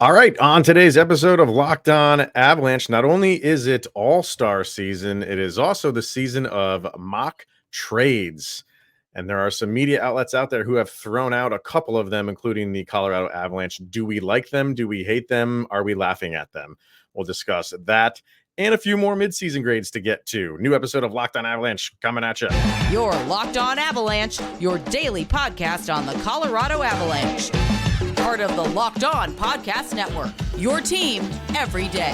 All right, on today's episode of Locked On Avalanche, not only is it All-Star season, it is also the season of mock trades. And there are some media outlets out there who have thrown out a couple of them, including the Colorado Avalanche. Do we like them? Do we hate them? Are we laughing at them? We'll discuss that and a few more midseason grades to get to. New episode of Locked On Avalanche coming at you. You're Locked On Avalanche, your daily podcast on the Colorado Avalanche. Part of the Locked On Podcast Network, your team every day.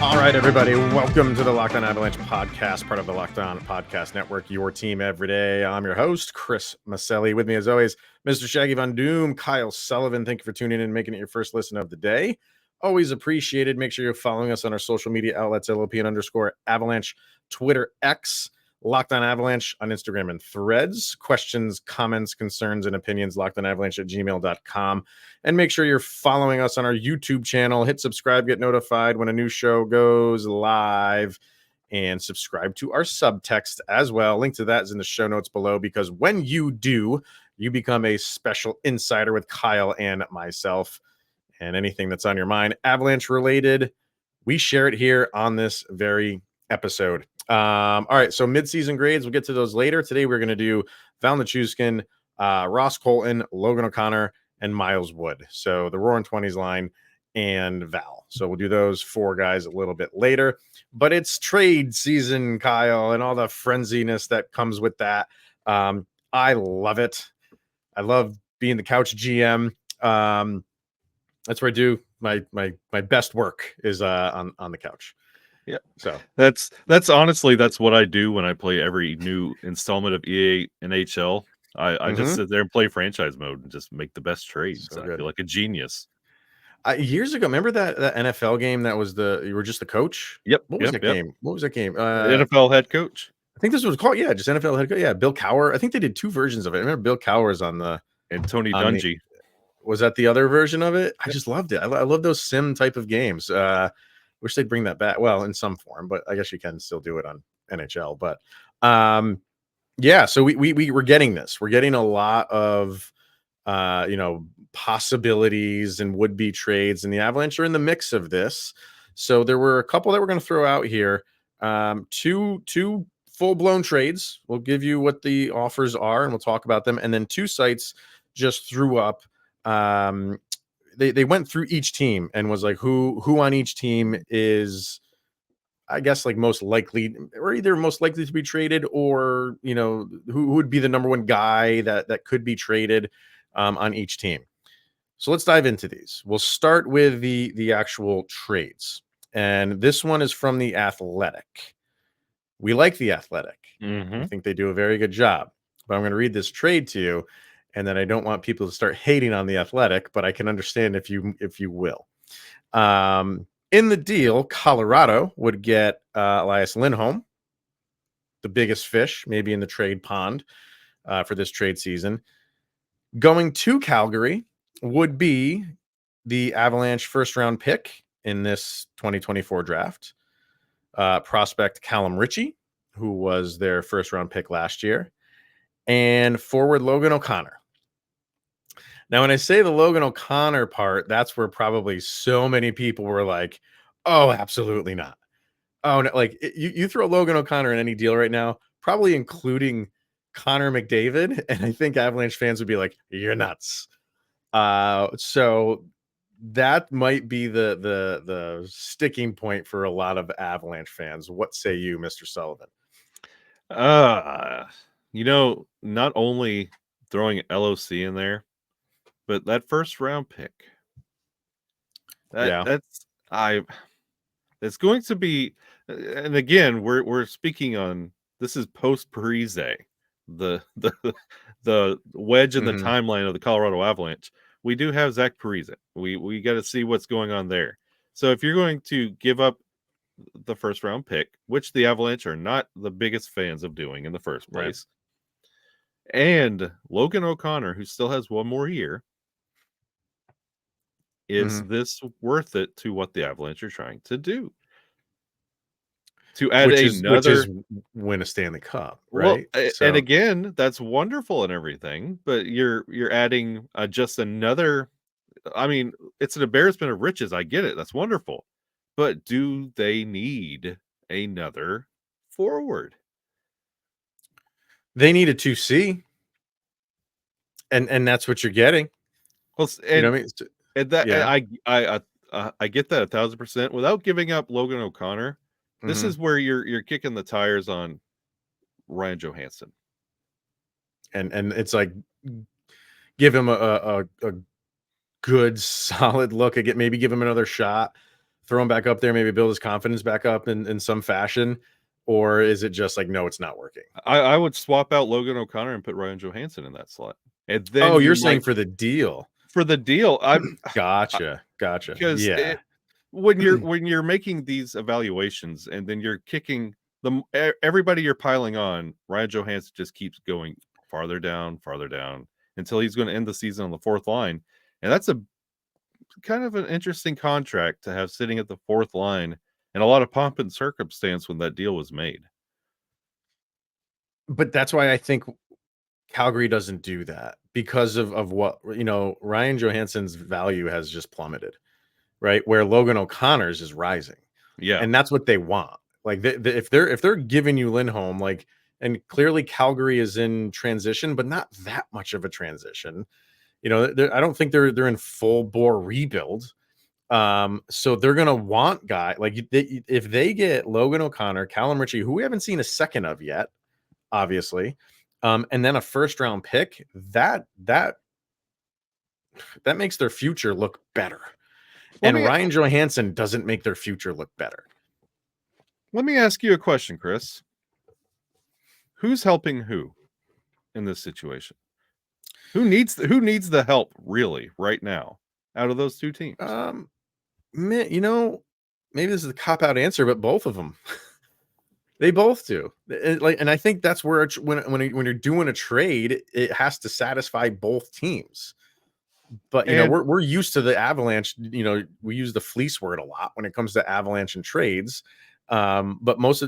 All right, everybody, welcome to the Locked On Avalanche podcast, part of the Locked On Podcast Network, your team every day. I'm your host, Chris Maselli. With me, as always, Mr. Shaggy Von Doom, Kyle Sullivan. Thank you for tuning in and making it your first listen of the day. Always appreciated. Make sure you're following us on our social media outlets, LOPN_Avalanche, Twitter, X, Locked On Avalanche on Instagram and Threads. Questions, comments, concerns, and opinions, lockedonavalanche@gmail.com. And make sure you're following us on our YouTube channel. Hit subscribe, get notified when a new show goes live, and subscribe to our subtext as well. Link to that is in the show notes below, because when you do, you become a special insider with Kyle and myself. And anything that's on your mind, Avalanche related, we share it here on this very episode. All right, so midseason grades, we'll get to those later. Today we're going to do Val Nichushkin, Ross Colton, Logan O'Connor, and Miles Wood. So the Roarin 20s line and Val. So we'll do those four guys a little bit later. But it's trade season, Kyle, and all the frenziness that comes with that. I love it. I love being the couch GM. That's where I do my best work is on the couch. Yeah. So that's honestly, that's what I do when I play every new installment of EA NHL. I just sit there and play franchise mode and just make the best trades. So I good. feel like a genius. Years ago, remember that NFL game that was you were just the coach? Yep. What was that game? What was that game? NFL head coach. I think this was called, just NFL head coach. Yeah, Bill Cowher. I think they did two versions of it. I remember Bill Cowher's on the and Tony Dungy. Was that the other version of it? I just loved it. I love those sim type of games. Wish they'd bring that back. Well, in some form, but I guess you can still do it on NHL. But so we're getting this. We're getting a lot of possibilities and would-be trades, and the Avalanche are in the mix of this. So there were a couple that we're going to throw out here. Two full-blown trades. We'll give you what the offers are, and we'll talk about them. And then two sites just threw up. They went through each team and was like, who on each team is, I guess, like most likely, or either most likely to be traded, or who would be the number one guy that could be traded on each team. So let's dive into these. We'll start with the actual trades, and this one is from the Athletic. We like the Athletic. I think they do a very good job. But I'm going to read this trade to you. And then I don't want people to start hating on the Athletic, but I can understand if you will. In the deal, Colorado would get Elias Lindholm, the biggest fish, maybe in the trade pond for this trade season. Going to Calgary would be the Avalanche first-round pick in this 2024 draft. Prospect Callum Ritchie, who was their first-round pick last year. And forward Logan O'Connor. Now, when I say the Logan O'Connor part, that's where probably so many people were like, oh, absolutely not. Oh, no, like you throw Logan O'Connor in any deal right now, probably including Connor McDavid, and I think Avalanche fans would be like, you're nuts. So that might be the sticking point for a lot of Avalanche fans. What say you, Mr. Sullivan? Not only throwing LOC in there, but that first round pick. It's going to be, and again, we're speaking on, this is post Parise, the wedge in the timeline of the Colorado Avalanche. We do have Zach Parise. We got to see what's going on there. So if you're going to give up the first round pick, which the Avalanche are not the biggest fans of doing in the first place, and Logan O'Connor, who still has one more year, is this worth it to what the Avalanche are trying to do? to add which is another. win a Stanley Cup, Well, right? and So again, that's wonderful and everything, but you're adding just another. I mean, it's an embarrassment of riches. I get it. That's wonderful, but do they need another forward? they need a 2C, and that's what you're getting. Well, You know what I mean? and that and Yeah. I get that 1,000% without giving up Logan O'Connor. This Mhm. is where you're kicking the tires on Ryan Johansson. And it's like, give him a good solid look again, maybe give him another shot, throw him back up there, maybe build his confidence back up in some fashion, or is it just like, no, it's not working? I would swap out Logan O'Connor and put Ryan Johansson in that slot, and then Oh, you you're saying might for the deal. for the deal. Gotcha. Because Yeah. when you're making these evaluations and then you're kicking everybody you're piling on, Ryan Johansson just keeps going farther down until he's going to end the season on the fourth line, and that's a kind of an interesting contract to have sitting at the fourth line, and a lot of pomp and circumstance when that deal was made. But that's why I think Calgary doesn't do that, because of what, Ryan Johansson's value has just plummeted, right? Where Logan O'Connor's is rising. Yeah, And that's what they want. Like, if they're giving you Lindholm, like, and clearly Calgary is in transition, but not that much of a transition. I don't think they're in full bore rebuild. So they're gonna want guy like, if they get Logan O'Connor, Callum Ritchie, who we haven't seen a second of yet, obviously, and then a first round pick, that makes their future look better. let And me Ryan Johansson doesn't make their future look better. let me ask you a question, Chris. Who's helping who in this situation? Who needs the help really right now out of those two teams? Um, Man, maybe this is a cop out answer, but both of them, they both do. And I think that's where when you're doing a trade, it has to satisfy both teams. But And we're used to the Avalanche. We use the fleece word a lot when it comes to Avalanche and trades. But most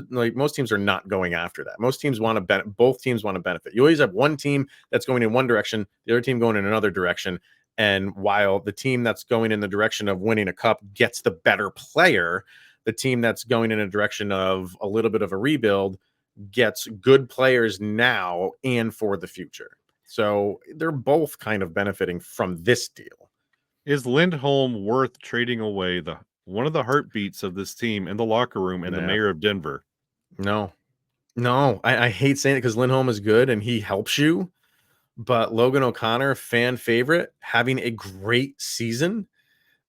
teams are not going after that. Most teams want to benefit. Both teams want to benefit. You always have one team that's going in one direction, the other team going in another direction. And while the team that's going in the direction of winning a cup gets the better player, the team that's going in a direction of a little bit of a rebuild gets good players now and for the future. So they're both kind of benefiting from this deal. is Lindholm worth trading away the one of the heartbeats of this team in the locker room and the Yeah. mayor of Denver? No, no, I hate saying it because Lindholm is good and he helps you. But Logan O'Connor, fan favorite, having a great season.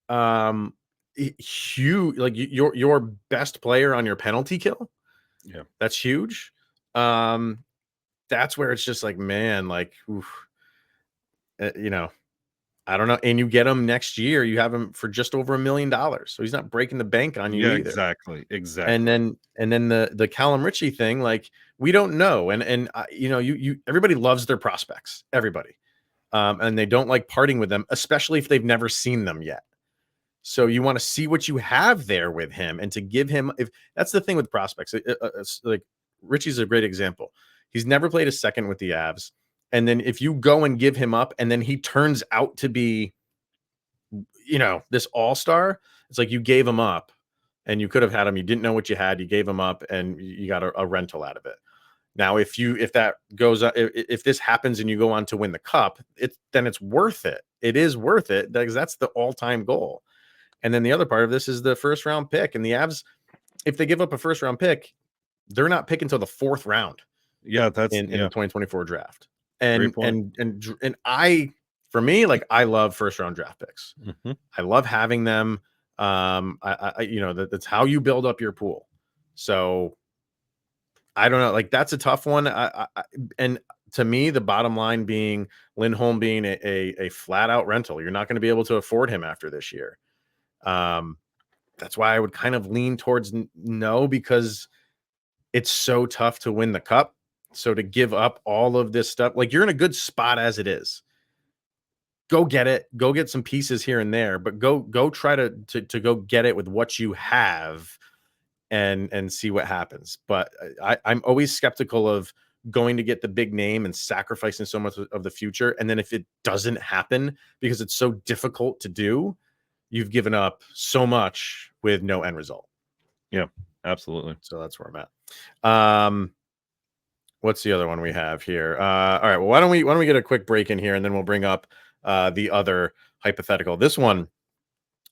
Um, Huge, like your best player on your penalty kill. Yeah. That's huge. That's where it's just like, man, like, oof, uh, you know, I don't know. And you get him next year, you have him for just over $1 million. So he's not breaking the bank on you Yeah, either. exactly. And Exactly. then the Callum Ritchie thing, like, we don't know. And you everybody loves their prospects, everybody. And they don't like parting with them, especially if they've never seen them yet. So you want to see what you have there with him, and to give him, if that's the thing with prospects, it's like Richie's a great example. He's never played a second with the Avs. And then if you go and give him up and then he turns out to be, this all-star, it's like you gave him up and you could have had him. You didn't know what you had. You gave him up and you got a rental out of it. Now, if that goes, if this happens and you go on to win the cup, then it's worth it. It is worth it because that's the all-time goal. And then the other part of this is the first round pick. And the Avs, if they give up a first round pick, they're not picking until the fourth round Yeah, that's in the 2024 draft. great And point. and I, for me, like, I love first round draft picks. Mhm. I love having them. That's how you build up your pool. So I don't know, like, that's a tough one. And to me, the bottom line being Lindholm being a flat out rental. You're not going to be able to afford him after this year. That's why I would kind of lean towards no, because it's so tough to win the cup. So to give up all of this stuff, like, you're in a good spot as it is. Go get it. Go get some pieces here and there, but go try to go get it with what you have. and see what happens. But I'm always skeptical of going to get the big name and sacrificing so much of the future. And then if it doesn't happen because it's so difficult to do, you've given up so much with no end result. Yeah, absolutely. So that's where I'm at. What's the other one we have here? All right. Well, why don't we get a quick break in here, and then we'll bring up the other hypothetical. This one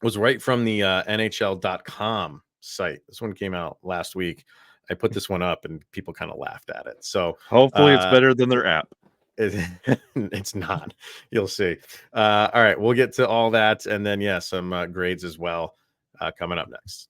was right from the NHL.com site. This one came out last week. I put this one up, and people kind of laughed at it. So hopefully, it's better than their app. It's not. You'll see. All right. We'll get to all that, and then some grades as well coming up next.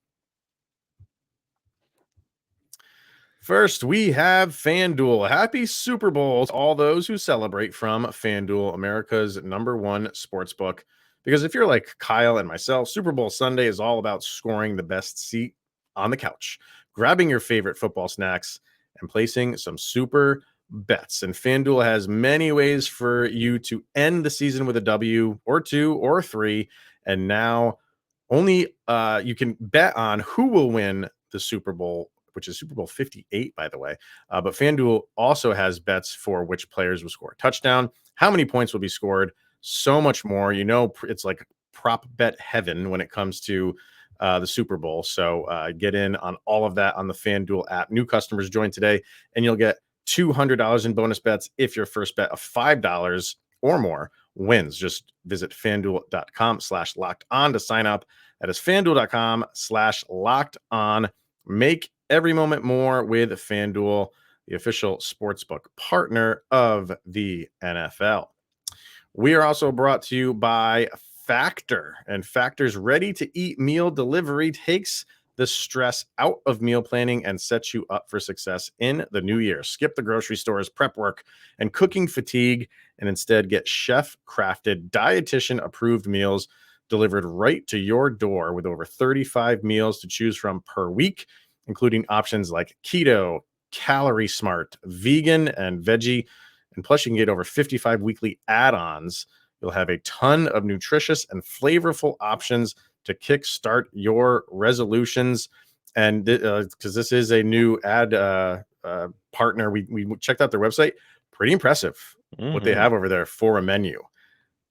First, we have FanDuel. Happy Super Bowl to all those who celebrate from FanDuel, America's #1 sportsbook. Because if you're like Kyle and myself, Super Bowl Sunday is all about scoring the best seat on the couch, grabbing your favorite football snacks, and placing some super bets. And FanDuel has many ways for you to end the season with a W or 2 or 3. And now only you can bet on who will win the Super Bowl, which is Super Bowl 58, by the way. But FanDuel also has bets for which players will score a touchdown, how many points will be scored, so much more. It's like prop bet heaven when it comes to the Super Bowl. So get in on all of that on the FanDuel app. New customers join today, and you'll get $200 in bonus bets if your first bet of $5 or more wins. Just visit FanDuel.com/locked-on to sign up. That is FanDuel.com/locked-on. Make every moment more with FanDuel, the official sportsbook partner of the NFL. We are also brought to you by Factor, and Factor's ready-to-eat meal delivery takes the stress out of meal planning and sets you up for success in the new year. Skip the grocery store's prep work and cooking fatigue, and instead get chef-crafted, dietitian-approved meals delivered right to your door with over 35 meals to choose from per week, including options like keto, calorie smart, vegan, and veggie. And plus, you can get over 55 weekly add-ons. You'll have a ton of nutritious and flavorful options to kickstart your resolutions. And because this is a new ad partner, we checked out their website. Pretty impressive what they have over there for a menu.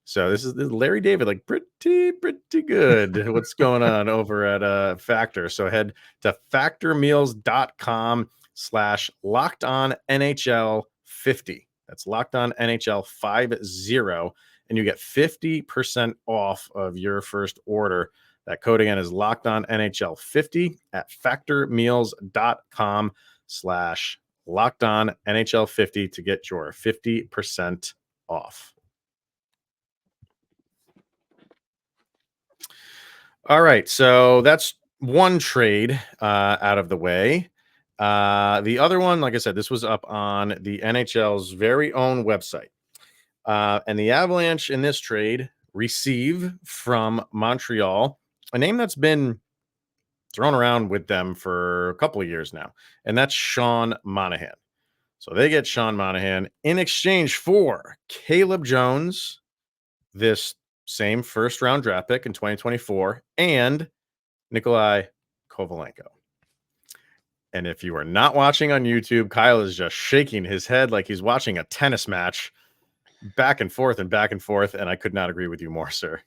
So this is Larry David, like pretty good. What's going on over at Factor? So head to factormeals.com/LockedOnNHL50. That's LockedOnNHL50, and you get 50% off of your first order. That code again is LockedOnNHL50 at factormeals.com/LockedOnNHL50 to get your 50% off. All right, so that's one trade out of the way. The other one, like I said, this was up on the NHL's very own website. And the Avalanche in this trade receive from Montreal a name that's been thrown around with them for a couple of years now, and that's Sean Monahan. So they get Sean Monahan in exchange for Caleb Jones, this same first-round draft pick in 2024, and Nikolai Kovalenko. And if you are not watching on YouTube, Kyle is just shaking his head like he's watching a tennis match, back and forth, and I could not agree with you more, sir.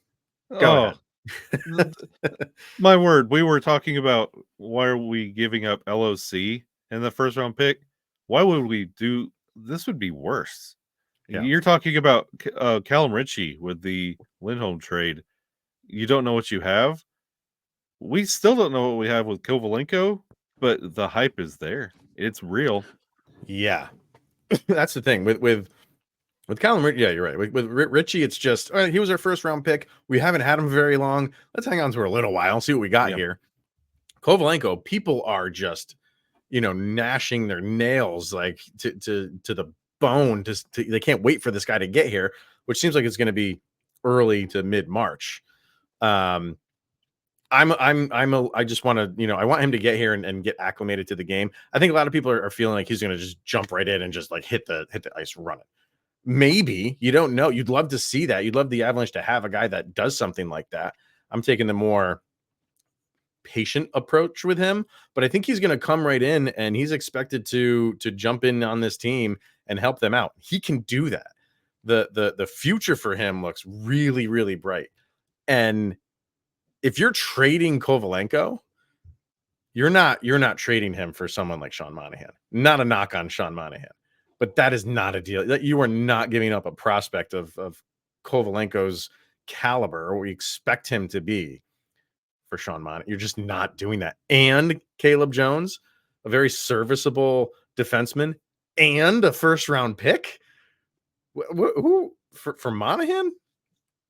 Go ahead. My word, we were talking about why are we giving up LOC in the first round pick? Why would we do this? Would be worse. Yeah. You're talking about Callum Ritchie with the Lindholm trade. You don't know what you have. We still don't know what we have with Kovalenko, but the hype is there. It's real. Yeah, that's the thing with Callum Ritchie. Yeah, you're right. With Ritchie, it's just all right, he was our first round pick. We haven't had him very long. Let's hang on to her a little while and see what we got here. Kovalenko, people are just gnashing their nails like to the bone. They can't wait for this guy to get here, which seems like it's going to be early to mid-March. I just want to, I want him to get here and get acclimated to the game. I think a lot of people are feeling like he's going to just jump right in and just like hit the ice, run it. Maybe, you don't know. You'd love to see that. You'd love the Avalanche to have a guy that does something like that. I'm taking the more patient approach with him, but I think he's going to come right in and he's expected to jump in on this team and help them out. He can do that. The future for him looks really, really bright. And if you're trading Kovalenko, you're not trading him for someone like Sean Monahan. Not a knock on Sean Monahan, but that is not a deal. That you are not giving up a prospect of Kovalenko's caliber, or we expect him to be, for Sean Monahan. You're just not doing that. And Caleb Jones, a very serviceable defenseman, and a first round pick. Who for Monahan?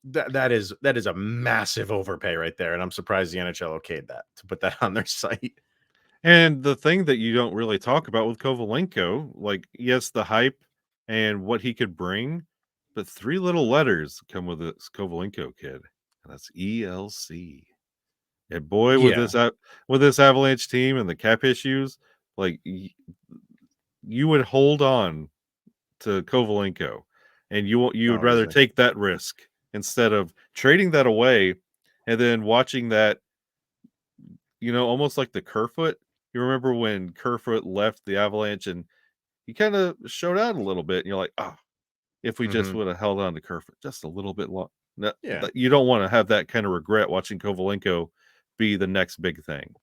That is a massive overpay right there, and I'm surprised the NHL okayed that, to put that on their site. And the thing that you don't really talk about with Kovalenko, like, yes, the hype and what he could bring, but 3 little letters come with this Kovalenko kid, and that's ELC. And boy, with Yeah. this Avalanche team and the cap issues, like, you would hold on to Kovalenko, and you would Oh, rather easily. take that risk instead of trading that away and then watching that, almost like the Kerfoot. You remember when Kerfoot left the Avalanche and he kind of showed out a little bit, and you're like, oh, if we just would have held on to Kerfoot just a little bit long. No, Yeah. you don't want to have that kind of regret watching Kovalenko be the next big thing.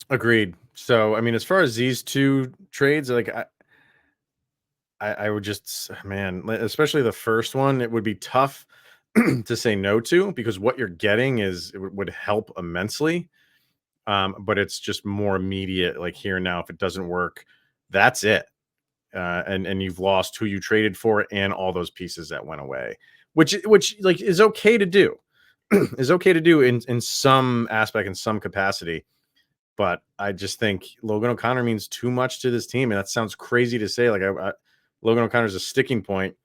Agreed. So, I mean, as far as these two trades, like I would just, man, especially the first one, it would be tough to say no to, because what you're getting would help immensely. But it's just more immediate, like here and now. If it doesn't work, that's it. And you've lost who you traded for and all those pieces that went away, which like is okay to do, is okay to do in some aspect, in some capacity. But I just think Logan O'Connor means too much to this team, and that sounds crazy to say. Like Logan O'Connor is a sticking point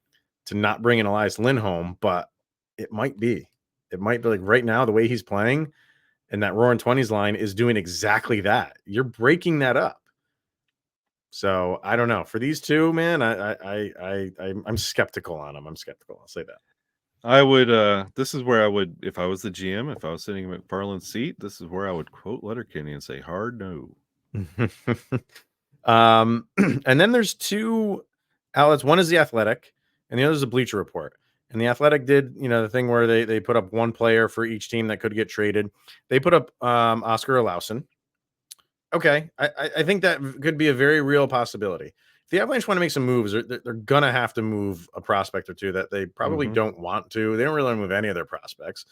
to not bring in Elias Lindholm, but it might be. It might be, like, right now the way he's playing, and that Roaring 20s line is doing exactly that. You're breaking that up. So I don't know. For these two, man, I'm skeptical on them. I'm skeptical. I'll say that. I would this is where I would, if I was the GM, if I was sitting in McFarland's seat, this is where I would quote Letterkenny and say hard no. And then there's two outlets. One is The Athletic, and the other is the Bleacher Report. And The Athletic did, the thing where they put up one player for each team that could get traded. They put up Oscar Olausen. Okay, I think that could be a very real possibility. If the Avalanche want to make some moves, they're gonna have to move a prospect or two that they probably don't want to. They don't really want to move any of their prospects,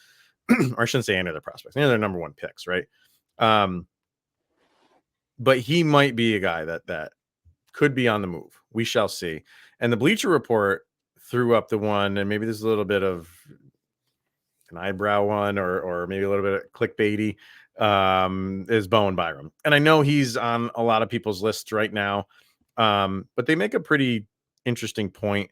or I shouldn't say any of their prospects. Any of their number one picks, right? But he might be a guy that could be on the move. We shall see. And the Bleacher Report threw up the one, and maybe there's a little bit of an eyebrow one, or maybe a little bit of clickbaity, is Bowen Byram. And I know he's on a lot of people's lists right now, but they make a pretty interesting point.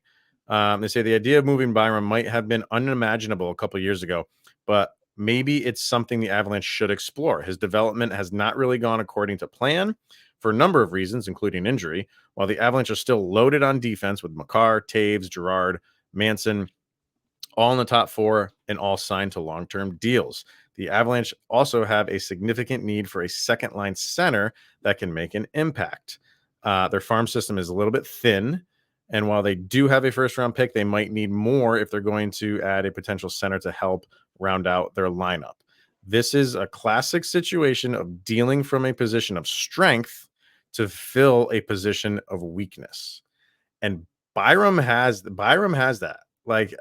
They say the idea of moving Byram might have been unimaginable a couple of years ago, but maybe it's something the Avalanche should explore. His development has not really gone according to plan for a number of reasons, including injury, while the Avalanche are still loaded on defense with Makar, Taves, Girard, Manson, all in the top 4 and all signed to long-term deals. The Avalanche also have a significant need for a second-line center that can make an impact. Their farm system is a little bit thin, and while they do have a first-round pick, they might need more if they're going to add a potential center to help round out their lineup. This is a classic situation of dealing from a position of strength to fill a position of weakness. And Byram has that. Like,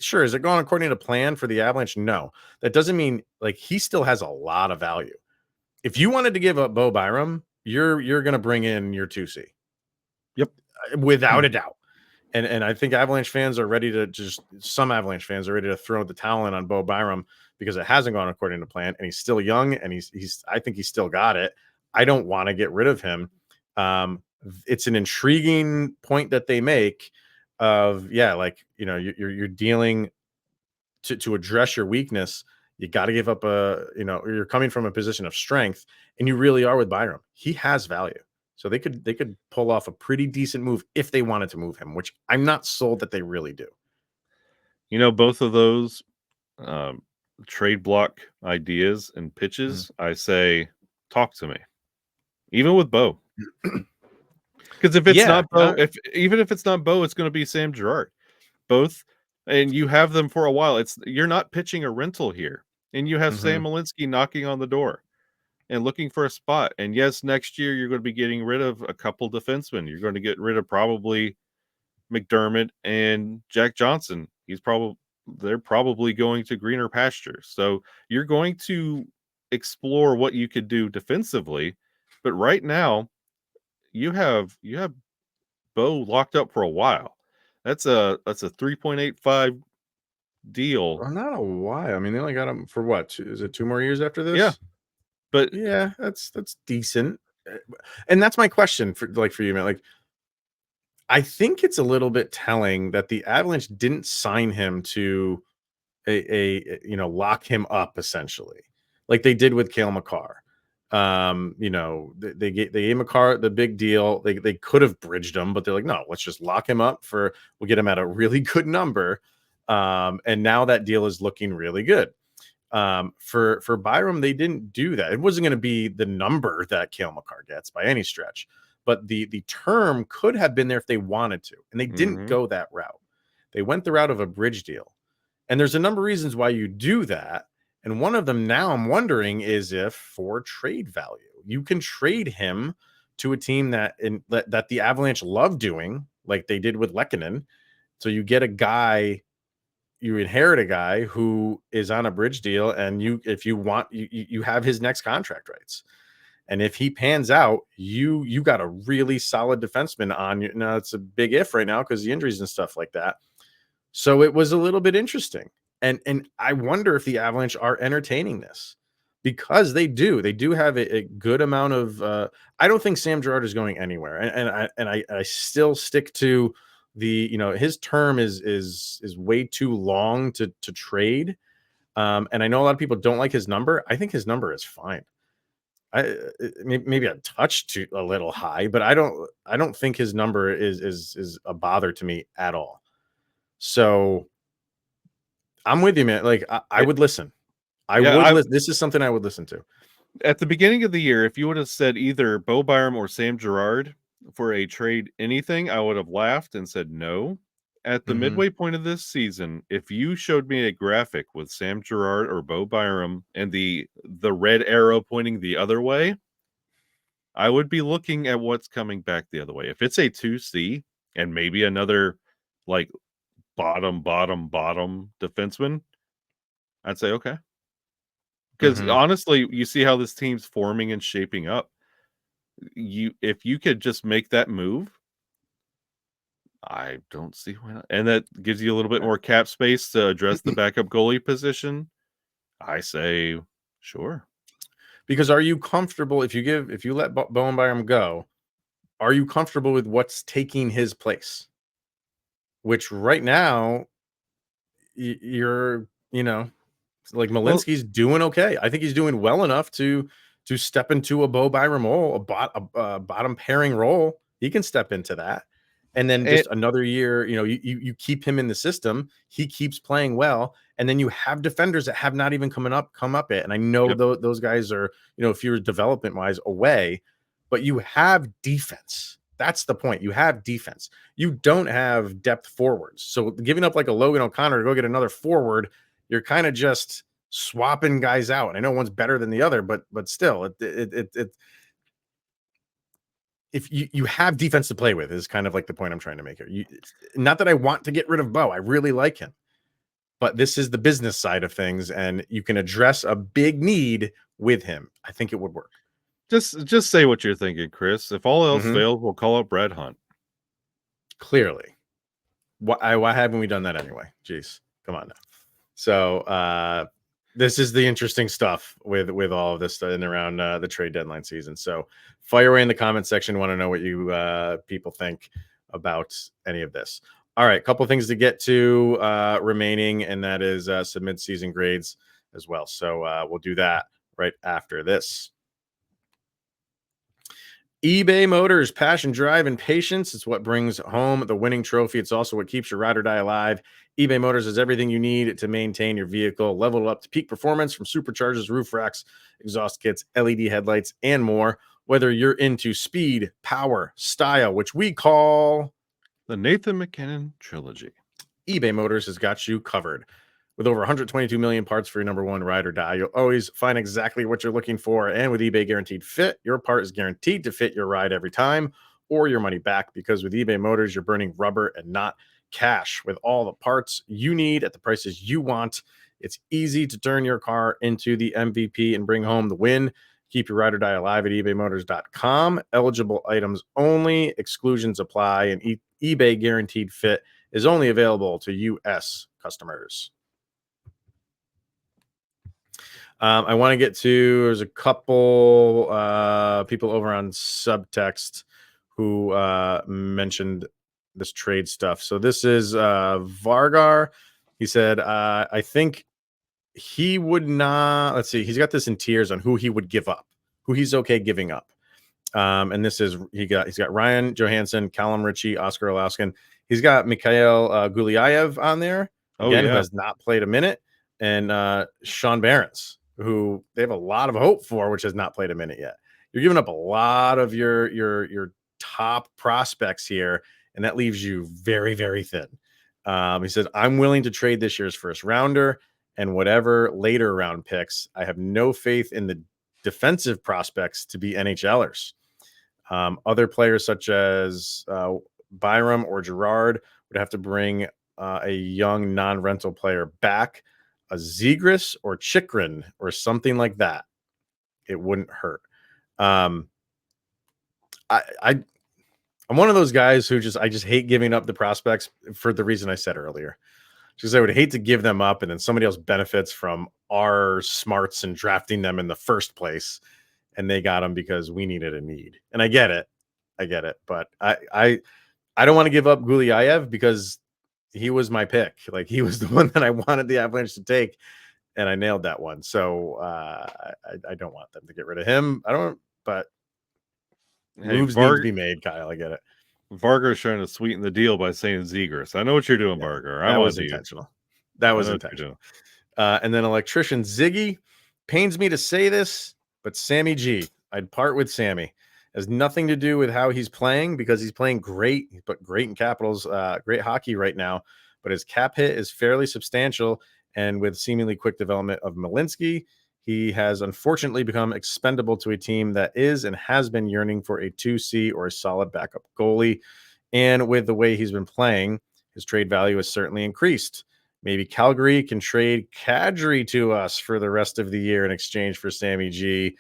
sure, is it going according to plan for the Avalanche? No. That doesn't mean, like, he still has a lot of value. If you wanted to give up Bo Byram, you're going to bring in your 2C. Yep. Without a doubt. And I think Avalanche fans are ready to some Avalanche fans are ready to throw the towel in on Bo Byram because it hasn't gone according to plan, and he's still young, and I think he's still got it. I don't want to get rid of him. It's an intriguing point that they make of, you're dealing to address your weakness. You got to give up you're coming from a position of strength, and you really are with Byram. He has value. So they could pull off a pretty decent move if they wanted to move him, which I'm not sold that they really do. Both of those, trade block ideas and pitches, I say, talk to me. Even with Bo. Because if it's not Bo, even if it's not Bo, it's going to be Sam Girard. Both, and you have them for a while. You're not pitching a rental here, and you have Sam Malinsky knocking on the door and looking for a spot. And yes, next year you're going to be getting rid of a couple defensemen. You're going to get rid of probably McDermott and Jack Johnson. They're probably going to greener pastures. So you're going to explore what you could do defensively, but right now you have Bo locked up for a while. That's a 3.85 deal. Well, not a while. I mean, they only got him for what? Is it 2 more years after this? Yeah, but yeah, that's decent. And that's my question for you, man. Like, I think it's a little bit telling that the Avalanche didn't sign him to lock him up essentially, like they did with Cale Makar. They gave Makar the big deal. They could have bridged him, but they're like, no, let's just lock him up we'll get him at a really good number. And now that deal is looking really good. For Byram, they didn't do that. It wasn't going to be the number that Cale Makar gets by any stretch, but the term could have been there if they wanted to, and they didn't go that route. They went the route of a bridge deal, and there's a number of reasons why you do that. And one of them now I'm wondering is if for trade value, you can trade him to a team that the Avalanche love doing, like they did with Lehkonen. So you get a guy. You inherit a guy who is on a bridge deal, and if you want, you have his next contract rights. And if he pans out, you got a really solid defenseman on you. Now it's a big if right now because the injuries and stuff like that. So it was a little bit interesting. And I wonder if the Avalanche are entertaining this, because they do have a good amount of I don't think Sam Girard is going anywhere. And I still stick to his term is way too long to trade. And I know a lot of people don't like his number. I think his number is fine. Maybe a touch a little high, but I don't think his number is a bother to me at all. So I'm with you, man. Like I would listen. This is something I would listen to. At the beginning of the year, if you would have said either Bo Byram or Sam Girard for a trade anything, I would have laughed and said no. At the midway point of this season, if you showed me a graphic with Sam Girard or Bo Byram and the red arrow pointing the other way, I would be looking at what's coming back the other way. If it's a 2C and maybe another like bottom defenseman, I'd say okay. Because honestly, you see how this team's forming and shaping up. If you could just make that move, I don't see why not. And that gives you a little bit more cap space to address the backup goalie position. I say sure. Because are you comfortable if you let Bowen Byram go? Are you comfortable with what's taking his place? Which right now, you're like Malinsky's doing okay. I think he's doing well enough to step into a Bo Byram role, a bottom pairing role. He can step into that. And then just another year, you keep him in the system. He keeps playing well. And then you have defenders that have not even come up it. And I know those guys are, if you're development wise away, but you have defense. That's the point. You have defense. You don't have depth forwards. So giving up like a Logan O'Connor to go get another forward, you're kind of just swapping guys out. And I know one's better than the other, but still, if you have defense to play with is kind of like the point I'm trying to make here. Not that I want to get rid of Bo. I really like him. But this is the business side of things, and you can address a big need with him. I think it would work. Just say what you're thinking, Chris. If all else fails, we'll call up Brad Hunt. Clearly. Why haven't we done that anyway? Jeez, come on now. So this is the interesting stuff with all of this in and around the trade deadline season. So fire away in the comment section. Want to know what you people think about any of this. All right, a couple things to get to remaining, and that is some mid-season grades as well. So we'll do that right after this. eBay Motors, passion, drive, and patience. It's what brings home the winning trophy. It's also what keeps your ride or die alive. eBay Motors has everything you need to maintain your vehicle, level it up to peak performance from superchargers, roof racks, exhaust kits, LED headlights, and more. Whether you're into speed, power, style, which we call The Nathan McKinnon trilogy. eBay Motors has got you covered. With over 122 million parts for your number one ride or die, you'll always find exactly what you're looking for. And with eBay Guaranteed Fit, your part is guaranteed to fit your ride every time or your money back, because with eBay Motors, you're burning rubber and not cash. With all the parts you need at the prices you want, it's easy to turn your car into the MVP and bring home the win. Keep your ride or die alive at ebaymotors.com. Eligible items only. Exclusions apply. And eBay Guaranteed Fit is only available to U.S. customers. I want to get to, there's a couple people over on Subtext who mentioned this trade stuff. So this is Vargar. He said, I think he would not, let's see, he's got this in tiers on who he would give up, who he's okay giving up. And this is, he's got Ryan Johansson, Callum Ritchie, Oscar Alaskan. He's got Mikhail Gulyayev on there, again, who has not played a minute, and Sean Barons, who they have a lot of hope for, which has not played a minute yet. You're giving up a lot of your top prospects here, and that leaves you very, very thin. He says, I'm willing to trade this year's first rounder and whatever later round picks. I have no faith in the defensive prospects to be NHLers. Other players such as Byram or Gerard would have to bring a young non-rental player back, a Zegras or Chikrin or something like that. It wouldn't hurt. I'm one of those guys who I just hate giving up the prospects for the reason I said earlier. Because I would hate to give them up and then somebody else benefits from our smarts and drafting them in the first place, and they got them because we needed a need. And I get it, but I don't want to give up Gulyayev because he was my pick. Like, he was the one that I wanted the Avalanche to take, and I nailed that one. So I don't want them to get rid of him. I don't, but moves need to be made, Kyle. I get it. Vargar is trying to sweeten the deal by saying Zegras. I know what you're doing, Vargar. That was intentional. That was intentional. And then electrician Ziggy. Pains me to say this, but Sammy G. I'd part with Sammy. Has nothing to do with how he's playing, because he's playing great, but great in capitals, great hockey right now. But his cap hit is fairly substantial, and with seemingly quick development of Malinsky, he has unfortunately become expendable to a team that is and has been yearning for a 2C or a solid backup goalie. And with the way he's been playing, his trade value has certainly increased. Maybe Calgary can trade Kadri to us for the rest of the year in exchange for Sammy G.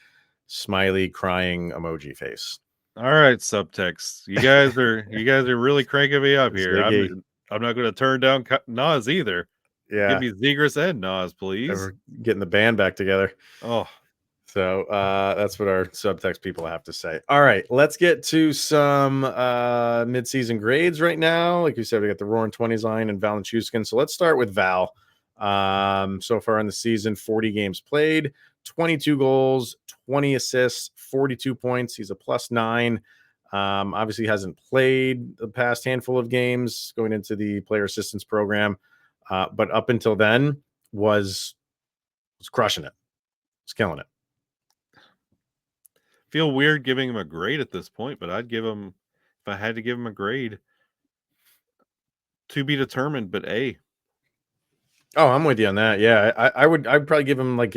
Smiley crying emoji face. All right, Subtext. You guys are really cranking me up here. I'm not going to turn down Nas either. Yeah, give me Zegras and Nas, please. We're getting the band back together. Oh, so that's what our Subtext people have to say. All right, let's get to some midseason grades right now. Like you said, we got the Roarin 20s line and Valanchuskin. So let's start with Val. So far in the season, 40 games played, 22 goals, 20 assists, 42 points. He's a +9. Obviously hasn't played the past handful of games going into the player assistance program. But up until then was crushing it. Was killing it. Feel weird giving him a grade at this point, but I'd give him, if I had to give him a grade, to be determined, but A. Oh, I'm with you on that. Yeah, I'd probably give him like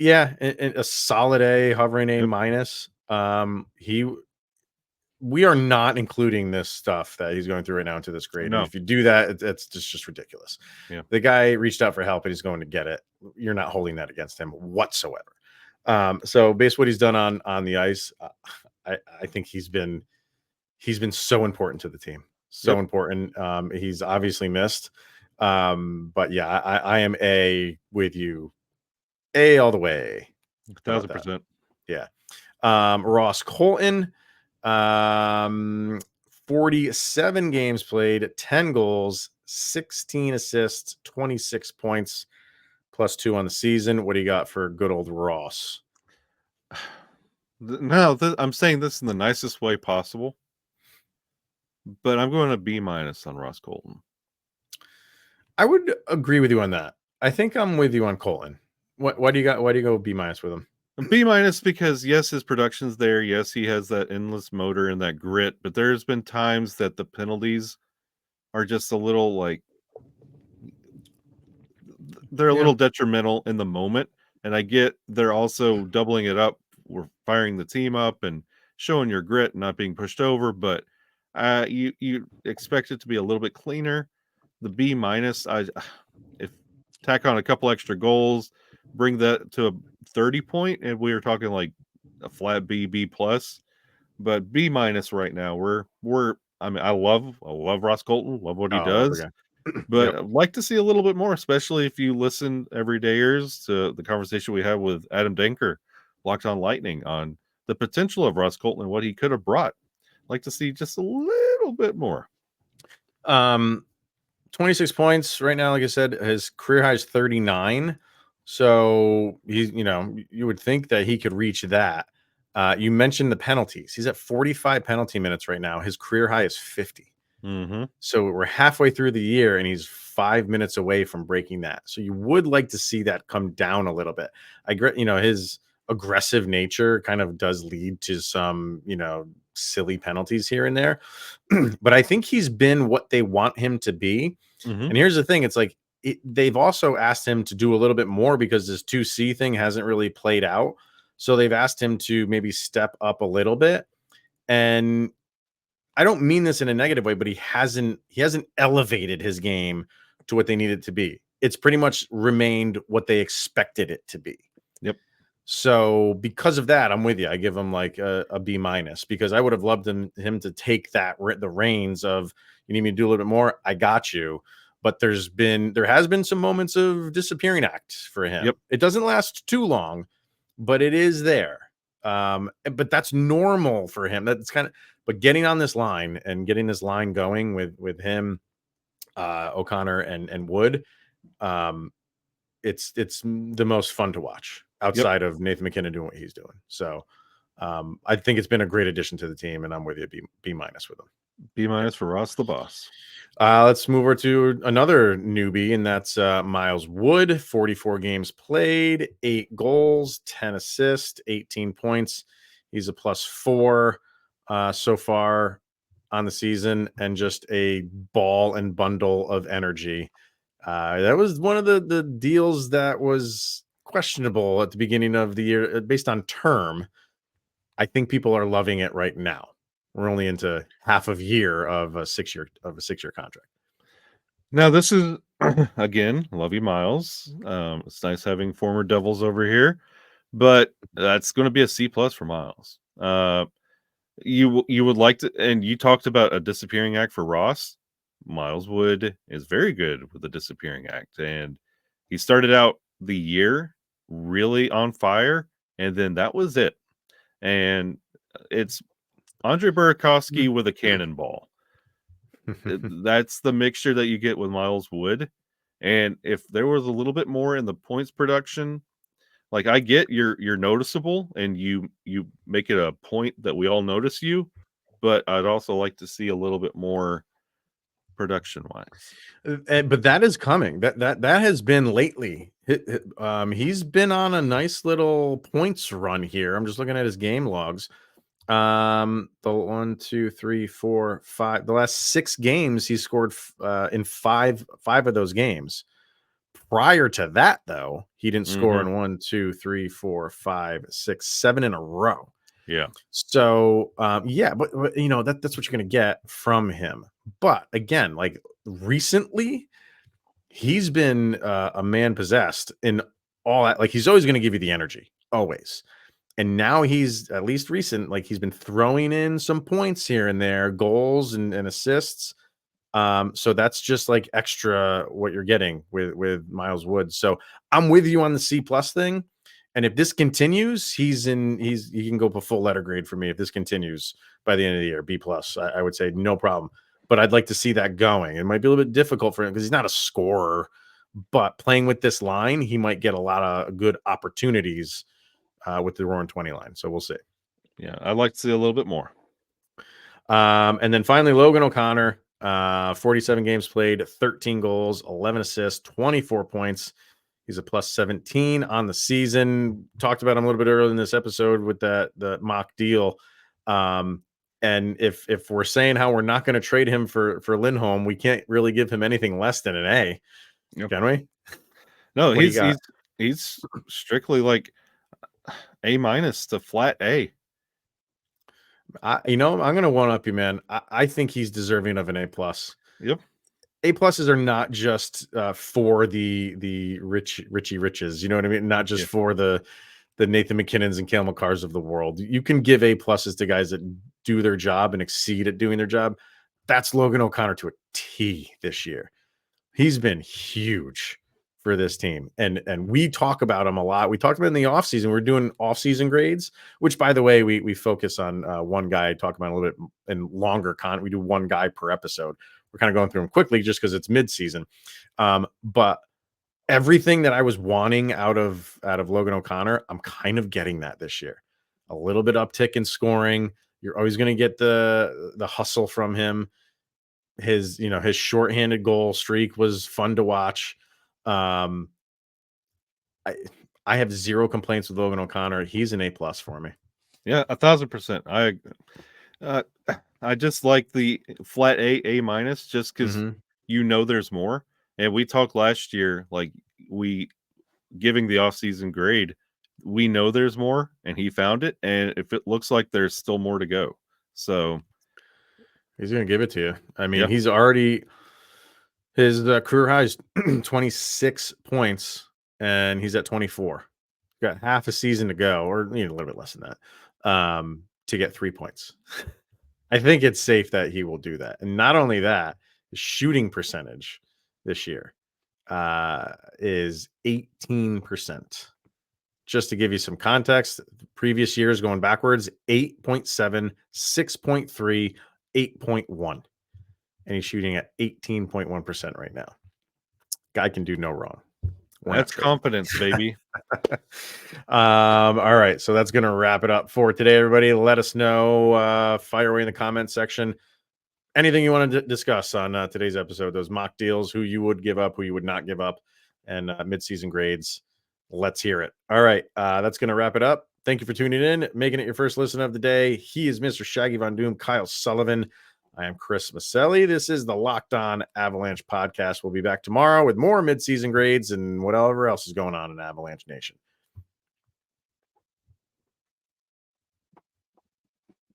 a solid A, hovering A minus. We are not including this stuff that he's going through right now into this grade. No. If you do that, it's just ridiculous. Yeah. The guy reached out for help and he's going to get it. You're not holding that against him whatsoever. So based what he's done on the ice, I think he's been so important to the team. So important. He's obviously missed. But yeah, I am A with you. A all the way. 1,000%. Yeah. Ross Colton, 47 games played, 10 goals, 16 assists, 26 points, +2 on the season. What do you got for good old Ross? No, I'm saying this in the nicest way possible, but I'm going to B- on Ross Colton. I would agree with you on that. I think I'm with you on Colton. Why do you go B- with him? B- because yes, his production's there. Yes, he has that endless motor and that grit, but there's been times that the penalties are just a little like they're a little detrimental in the moment. And I get they're also doubling it up. We're firing the team up and showing your grit and not being pushed over, but you expect it to be a little bit cleaner. The B-, if tack on a couple extra goals, bring that to a 30 point, and we were talking like a flat B plus. But B- right now, we're I mean, I love Ross Colton, love what he Oh, I love the does. guy. But Yep. I'd like to see a little bit more, especially if you listen every dayers to the conversation we had with Adam Denker, Locked on Lightning, on the potential of Ross Colton and what he could have brought. I'd like to see just a little bit more. 26 points right now. Like I said, his career high is 39. So he's, you would think that he could reach that. You mentioned the penalties. He's at 45 penalty minutes right now. His career high is 50. Mm-hmm. So we're halfway through the year and he's 5 minutes away from breaking that. So you would like to see that come down a little bit. His aggressive nature kind of does lead to some, silly penalties here and there. But I think he's been what they want him to be. Mm-hmm. And here's the thing, it's like they've also asked him to do a little bit more because this 2C thing hasn't really played out. So they've asked him to maybe step up a little bit. And I don't mean this in a negative way, but he hasn't elevated his game to what they need it to be. It's pretty much remained what they expected it to be. Yep. So because of that, I'm with you. I give him like a B- because I would have loved him to take the reins of, you need me to do a little bit more, I got you. But there has been some moments of disappearing act for him. Yep. It doesn't last too long, but it is there. But that's normal for him. That's but getting on this line and getting this line going with him, O'Connor and Wood, it's the most fun to watch outside of Nathan McKinnon doing what he's doing. So I think it's been a great addition to the team, and I'm with you. B- with him. B- for Ross the Boss. Let's move over to another newbie, and that's Miles Wood. 44 games played, 8 goals, 10 assists, 18 points. He's a +4 so far on the season, and just a ball and bundle of energy. That was one of the deals that was questionable at the beginning of the year based on term. I think people are loving it right now. We're only into half of year of a 6-year contract. Now this is again, love you, Miles. It's nice having former Devils over here, but that's going to be a C+ for Miles. You would like to, and you talked about a disappearing act for Ross. Miles Wood is very good with the disappearing act, and he started out the year really on fire, and then that was it. And it's Andre Burakovsky with a cannonball. That's the mixture that you get with Miles Wood. And if there was a little bit more in the points production, like I get you're noticeable and you make it a point that we all notice you, but I'd also like to see a little bit more production wise. But that is coming. That has been lately. He's been on a nice little points run here. I'm just looking at his game logs. The 1, 2, 3, 4, 5. The last 6 games he scored in five of those games. Prior to that, though, he didn't score in 1, 2, 3, 4, 5, 6, 7 in a row. Yeah. So, but that's what you're going to get from him. But again, like recently, he's been a man possessed in all that. Like he's always going to give you the energy, always. And now he's at least recent, like he's been throwing in some points here and there, goals and assists. So that's just like extra what you're getting with Miles Wood. So I'm with you on the C+ thing. And if this continues, he can go up a full letter grade for me. If this continues by the end of the year, B+, I would say no problem. But I'd like to see that going. It might be a little bit difficult for him because he's not a scorer, but playing with this line, he might get a lot of good opportunities with the Roarin 20 line. So we'll see. Yeah, I'd like to see a little bit more. And then finally, Logan O'Connor, 47 games played, 13 goals, 11 assists, 24 points. He's a plus 17 on the season. Talked about him a little bit earlier in this episode with the mock deal. And if we're saying how we're not going to trade him for Lindholm, we can't really give him anything less than an A, can we? No, What do you got? he's strictly like A- to flat A. I'm going to one up you, man. I think he's deserving of an A plus. Yep. A pluses are not just for the Richie Riches. You know what I mean? Not just for the Nathan McKinnons and Cale Makars of the world. You can give A pluses to guys that do their job and exceed at doing their job. That's Logan O'Connor to a T this year. He's been huge for this team. And we talk about him a lot. We talked about in the offseason. We're doing offseason grades, which, by the way, we focus on one guy, talk about a little bit in longer content. We do one guy per episode. We're kind of going through them quickly just because it's midseason. But everything that I was wanting out of Logan O'Connor, I'm kind of getting that this year. A little bit uptick in scoring. You're always going to get the hustle from him. His shorthanded goal streak was fun to watch. I have zero complaints with Logan O'Connor. He's an A plus for me. Yeah, 1,000%. I just like the flat A minus just because there's more. And we talked last year, like we giving the offseason grade, we know there's more, and he found it. And if it looks like there's still more to go, so he's gonna give it to you. I mean, he's already his career high is 26 points, and he's at 24. Got half a season to go, or a little bit less than that, to get 3 points. I think it's safe that he will do that. And not only that, the shooting percentage this year is 18%. Just to give you some context, previous years going backwards, 8.7, 6.3, 8.1. And he's shooting at 18.1% right now. Guy can do no wrong. That's confidence, baby. All right. So that's going to wrap it up for today, everybody. Let us know. Fire away in the comments section. Anything you want to discuss on today's episode, those mock deals, who you would give up, who you would not give up, and midseason grades. Let's hear it. All right. That's going to wrap it up. Thank you for tuning in, making it your first listen of the day. He is Mr. Shaggy Von Doom, Kyle Sullivan. I am Chris Maselli. This is the Locked On Avalanche podcast. We'll be back tomorrow with more midseason grades and whatever else is going on in Avalanche Nation.